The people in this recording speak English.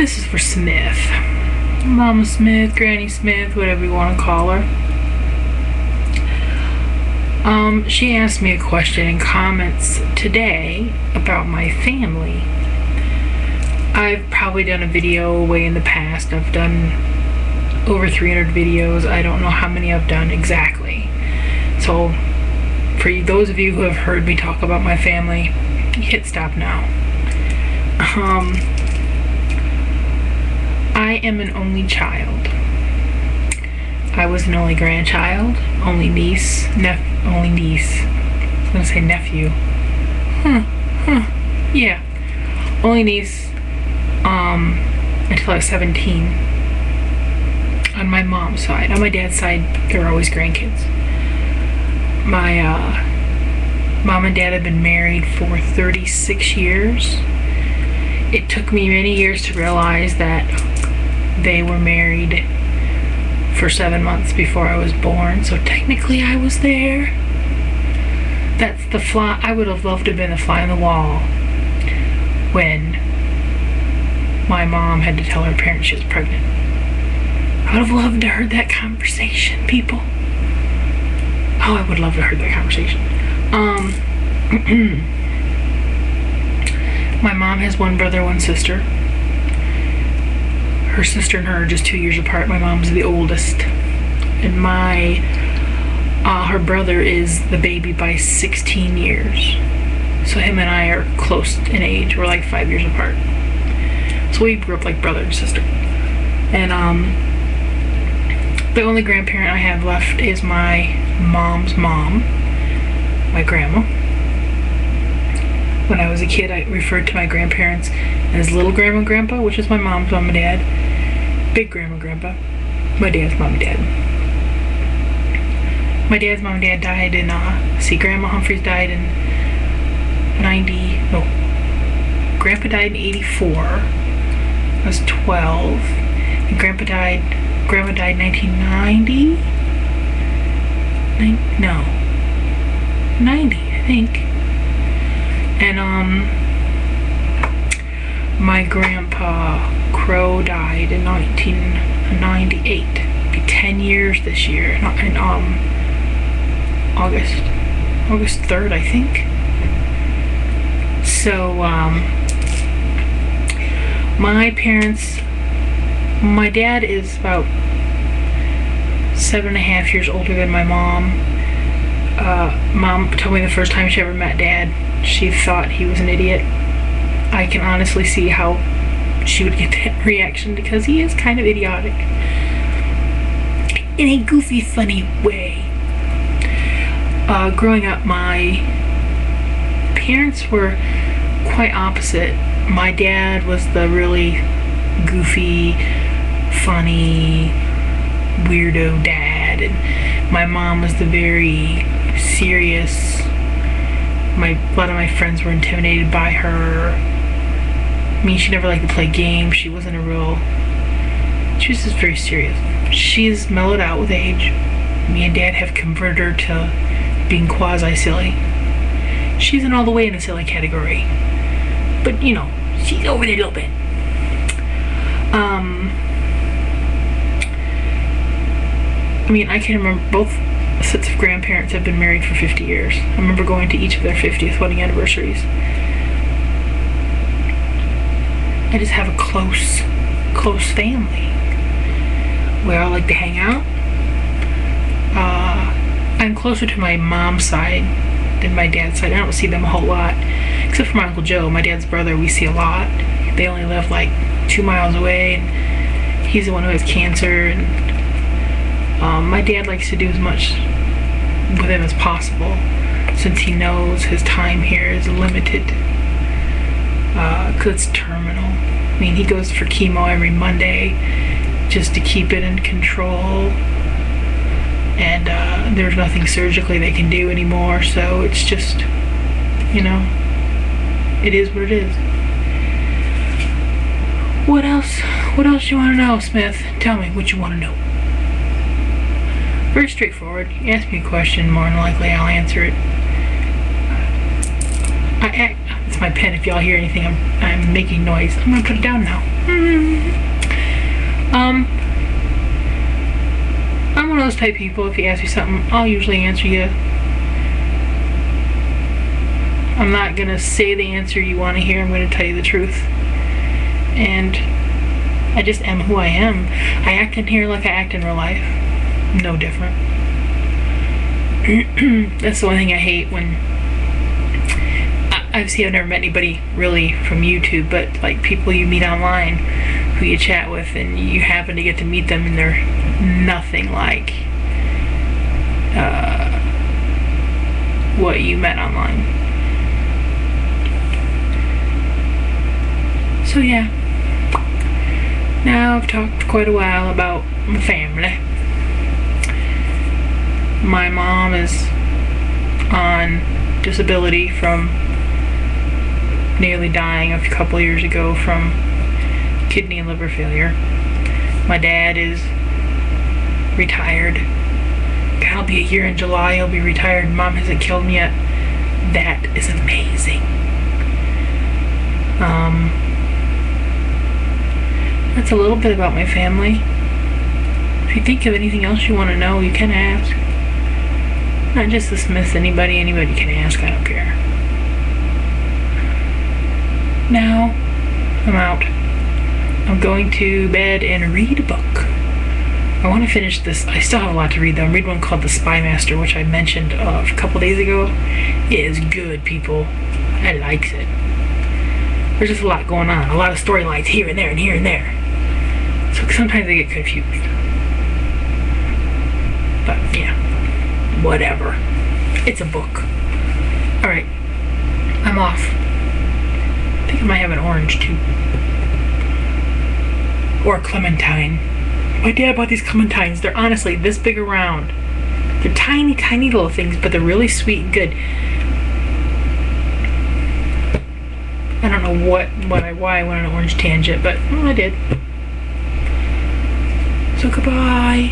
This is for Smith. Mama Smith, Granny Smith, whatever you want to call her. She asked me a question in comments today about my family. I've probably done a video way in the past. I've done over 300 videos. I don't know how many I've done exactly. So for those of you who have heard me talk about my family, hit stop now. I am an only child. I was an only grandchild, only niece. I was gonna say nephew. Yeah. Only niece, until I was 17. On my mom's side. On my dad's side, there were always grandkids. My, mom and dad have been married for 36 years. It took me many years to realize that they were married for 7 months before I was born, so technically I was there. That's the fly. I would have loved to have been the fly on the wall when my mom had to tell her parents she was pregnant. I would have loved to have heard that conversation, people. Oh, I would love to have heard that conversation. My mom has one brother, one sister. Her sister and her are just 2 years apart. My mom's the oldest. And her brother is the baby by 16 years. So him and I are close in age. We're like 5 years apart. So we grew up like brother and sister. And the only grandparent I have left is my mom's mom, my grandma. When I was a kid, I referred to my grandparents as little grandma and grandpa, which is my mom's mom and dad. Big grandma and grandpa, my dad's mom and dad. My dad's mom and dad died in, Grandma Humphreys died in Grandpa died in 84. I was 12. And Grandma died in 1990? 90, I think. And, my grandpa Crow died in 1998. It'll be 10 years this year, in August 3rd, I think. So, my parents, my dad is about 7.5 years older than my mom. Mom told me the first time she ever met Dad, she thought he was an idiot. I can honestly see how she would get that reaction because he is kind of idiotic. In a goofy, funny way. Growing up, my parents were quite opposite. My dad was the really goofy, funny, weirdo dad, and my mom was the very serious. A lot of my friends were intimidated by her. I mean, she never liked to play games. She was just very serious. She's mellowed out with age. Me and Dad have converted her to being quasi-silly. She isn't all the way in the silly category, but she's over there a little bit. I can remember both sets of grandparents have been married for 50 years. I remember going to each of their 50th wedding anniversaries. I just have a close family. We all like to hang out. I'm closer to my mom's side than my dad's side. I don't see them a whole lot, except for my Uncle Joe, my dad's brother. We see a lot. They only live like 2 miles away, and he's the one who has cancer. And my dad likes to do as much with him as possible, since he knows his time here is limited, because it's terminal. He goes for chemo every Monday just to keep it in control, and there's nothing surgically they can do anymore, so it's just, it is what it is. What else you want to know, Smith? Tell me what you want to know. Very straightforward. You ask me a question, more than likely I'll answer it. It's my pen. If y'all hear anything, I'm making noise. I'm gonna put it down now. I'm one of those type people, if you ask me something, I'll usually answer you. I'm not gonna say the answer you want to hear. I'm gonna tell you the truth. And I just am who I am. I act in here like I act in real life. No different. That's the one thing I hate when... Obviously, I've never met anybody really from YouTube, but like people you meet online who you chat with and you happen to get to meet them and they're nothing like what you met online. So yeah, now I've talked for quite a while about my family. My mom is on disability from nearly dying a couple years ago from kidney and liver failure. My dad is retired. God, it'll be a year in July. He'll be retired. Mom hasn't killed him yet. That is amazing. That's a little bit about my family. If you think of anything else you want to know, you can ask. Not just the Smiths, anybody can ask, I don't care. Now, I'm out. I'm going to bed and read a book. I want to finish this. I still have a lot to read though. I'm reading one called The Spy Master, which I mentioned a couple days ago. It is good, people. I likes it. There's just a lot going on. A lot of storylines here and there and here and there. So sometimes I get confused. But yeah, whatever. It's a book. Alright, I'm off. I think I might have an orange too. Or a clementine. My dad bought these clementines. They're honestly this big around. They're tiny, tiny little things, but they're really sweet and good. I don't know why I went on an orange tangent, but well, I did. So goodbye.